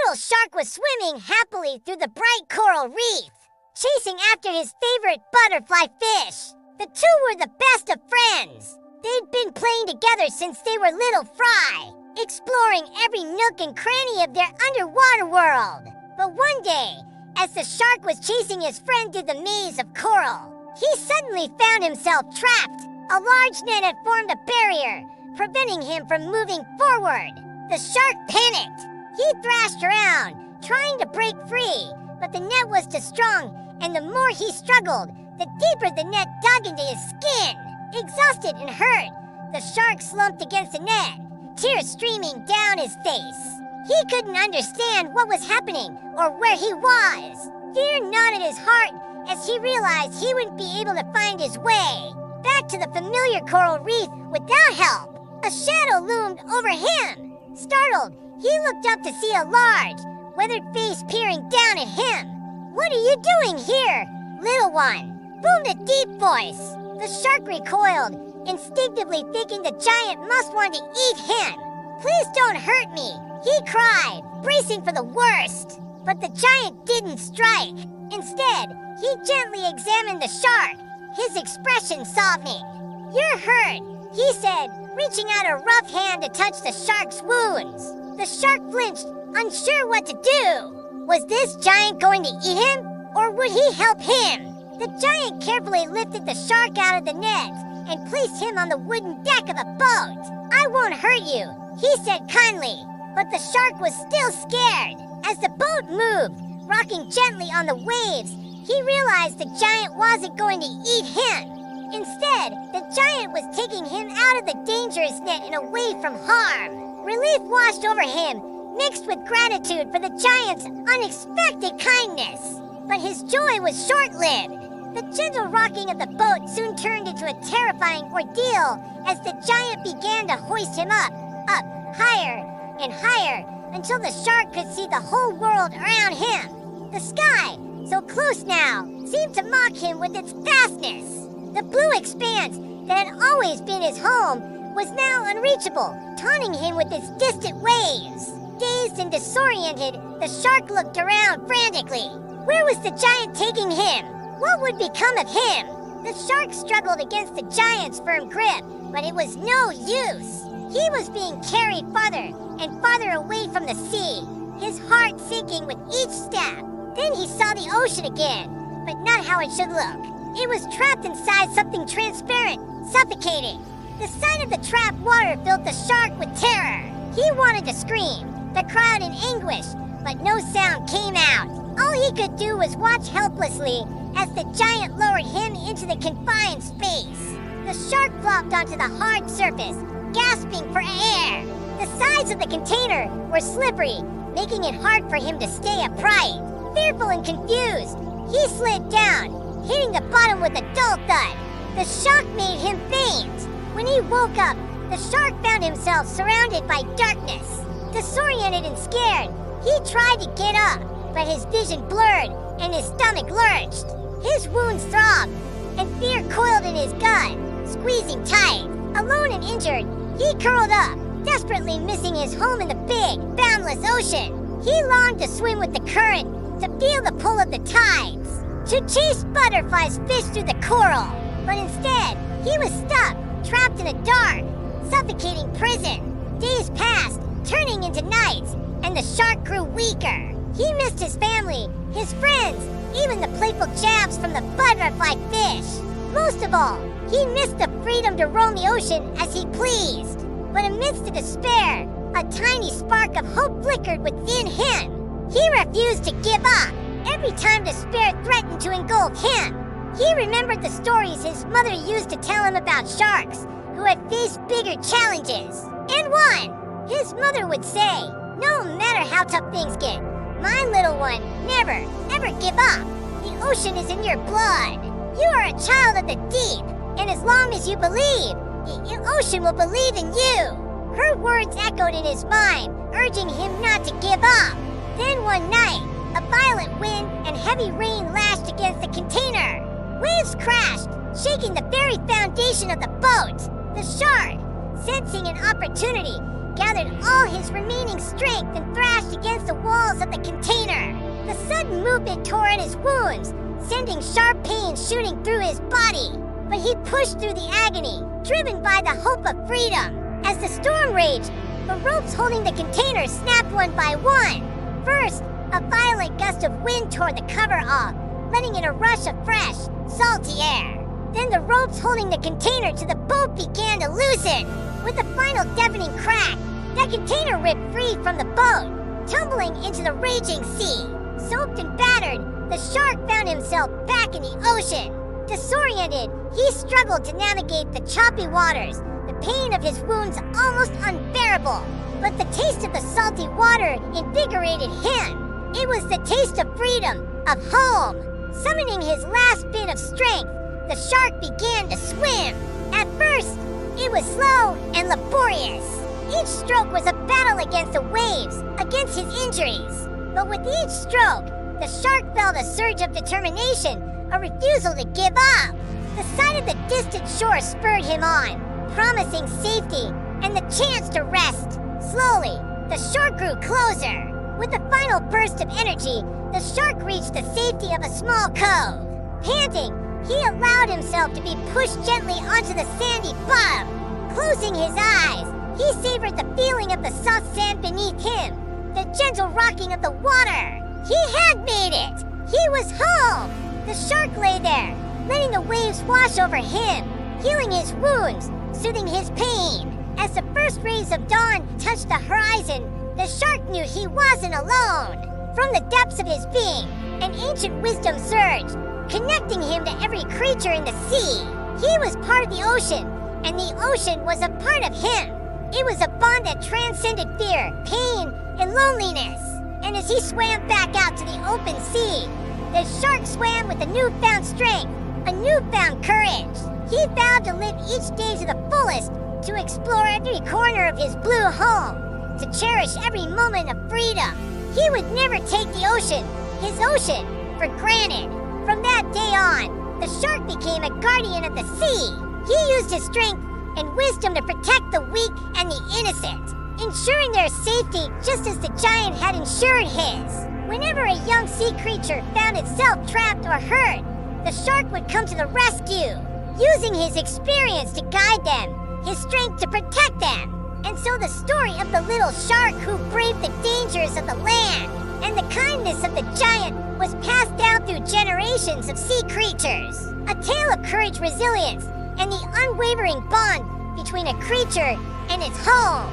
little shark was swimming happily through the bright coral reef, chasing after his favorite butterfly fish. The two were the best of friends. They'd been playing together since they were little fry, exploring every nook and cranny of their underwater world. But one day, as the shark was chasing his friend through the maze of coral, he suddenly found himself trapped. A large net had formed a barrier, preventing him from moving forward. The shark panicked. He thrashed around, trying to break free, but the net was too strong, and the more he struggled, the deeper the net dug into his skin. Exhausted and hurt, the shark slumped against the net, tears streaming down his face. He couldn't understand what was happening or where he was. Fear gnawed at his heart as he realized he wouldn't be able to find his way back to the familiar coral reef without help. A shadow loomed over him. Startled, he looked up to see a large, weathered face peering down at him. "What are you doing here, little one?" boomed a deep voice. The shark recoiled, instinctively thinking the giant must want to eat him. "Please don't hurt me," he cried, bracing for the worst. But the giant didn't strike. Instead, he gently examined the shark, his expression softening. "You're hurt," he said, reaching out a rough hand to touch the shark's wounds. The shark flinched, unsure what to do. Was this giant going to eat him, or would he help him? The giant carefully lifted the shark out of the net and placed him on the wooden deck of a boat. "I won't hurt you," he said kindly, but the shark was still scared. As the boat moved, rocking gently on the waves, he realized the giant wasn't going to eat him. Instead, the giant was taking him out of the dangerous net and away from harm. Relief washed over him, mixed with gratitude for the giant's unexpected kindness. But his joy was short-lived. The gentle rocking of the boat soon turned into a terrifying ordeal as the giant began to hoist him up, higher and higher, until the shark could see the whole world around him. The sky, so close now, seemed to mock him with its vastness. The blue expanse that had always been his home was now unreachable, taunting him with its distant waves. Dazed and disoriented, the shark looked around frantically. Where was the giant taking him? What would become of him? The shark struggled against the giant's firm grip, but it was no use. He was being carried farther and farther away from the sea, his heart sinking with each step. Then he saw the ocean again, but not how it should look. It was trapped inside something transparent, suffocating. The sight of the trapped water filled the shark with terror. He wanted to scream, to cry out in anguish, but no sound came out. All he could do was watch helplessly as the giant lowered him into the confined space. The shark flopped onto the hard surface, gasping for air. The sides of the container were slippery, making it hard for him to stay upright. Fearful and confused, he slid down, hitting the bottom with a dull thud. The shock made him faint. When he woke up, the shark found himself surrounded by darkness. Disoriented and scared, he tried to get up, but his vision blurred and his stomach lurched. His wounds throbbed, and fear coiled in his gut, squeezing tight. Alone and injured, he curled up, desperately missing his home in the big, boundless ocean. He longed to swim with the current, to feel the pull of the tides, to chase butterflies fish through the coral. But instead, he was stuck, trapped in a dark, suffocating prison. Days passed, turning into nights, and the shark grew weaker. He missed his family, his friends, even the playful jabs from the butterfly fish. Most of all, he missed the freedom to roam the ocean as he pleased. But amidst the despair, a tiny spark of hope flickered within him. He refused to give up. Every time despair threatened to engulf him, he remembered the stories his mother used to tell him about sharks who had faced bigger challenges and won. His mother would say, "No matter how tough things get, my little one, never, ever give up. The ocean is in your blood. You are a child of the deep, and as long as you believe, the ocean will believe in you." Her words echoed in his mind, urging him not to give up. Then one night, a violent wind and heavy rain lashed against the container. Waves crashed, shaking the very foundation of the boat. The shark, sensing an opportunity, gathered all his remaining strength and thrashed against the wall walls of the container. The sudden movement tore at his wounds, sending sharp pains shooting through his body. But he pushed through the agony, driven by the hope of freedom. As the storm raged, the ropes holding the container snapped one by one. First, a violent gust of wind tore the cover off, letting in a rush of fresh, salty air. Then the ropes holding the container to the boat began to loosen. With a final deafening crack, that container ripped free from the boat, tumbling into the raging sea. Soaked and battered, the shark found himself back in the ocean. Disoriented, he struggled to navigate the choppy waters, the pain of his wounds almost unbearable. But the taste of the salty water invigorated him. It was the taste of freedom, of home. Summoning his last bit of strength, the shark began to swim. At first, it was slow and laborious. Each stroke was a battle against the waves, against his injuries. But with each stroke, the shark felt a surge of determination, a refusal to give up. The sight of the distant shore spurred him on, promising safety and the chance to rest. Slowly, the shore grew closer. With a final burst of energy, the shark reached the safety of a small cove. Panting, he allowed himself to be pushed gently onto the sandy bottom. Closing his eyes, he savored the feeling of the soft sand beneath him, the gentle rocking of the water. He had made it! He was home! The shark lay there, letting the waves wash over him, healing his wounds, soothing his pain. As the first rays of dawn touched the horizon, the shark knew he wasn't alone. From the depths of his being, an ancient wisdom surged, connecting him to every creature in the sea. He was part of the ocean, and the ocean was a part of him. It was a bond that transcended fear, pain, and loneliness. And as he swam back out to the open sea, the shark swam with a newfound strength, a newfound courage. He vowed to live each day to the fullest, to explore every corner of his blue home, to cherish every moment of freedom. He would never take the ocean, his ocean, for granted. From that day on, the shark became a guardian of the sea. He used his strength and wisdom to protect the weak and the innocent, ensuring their safety just as the giant had ensured his. Whenever a young sea creature found itself trapped or hurt, the shark would come to the rescue, using his experience to guide them, his strength to protect them. And so the story of the little shark who braved the dangers of the land and the kindness of the giant was passed down through generations of sea creatures. A tale of courage, resilience, and the unwavering bond between a creature and its home.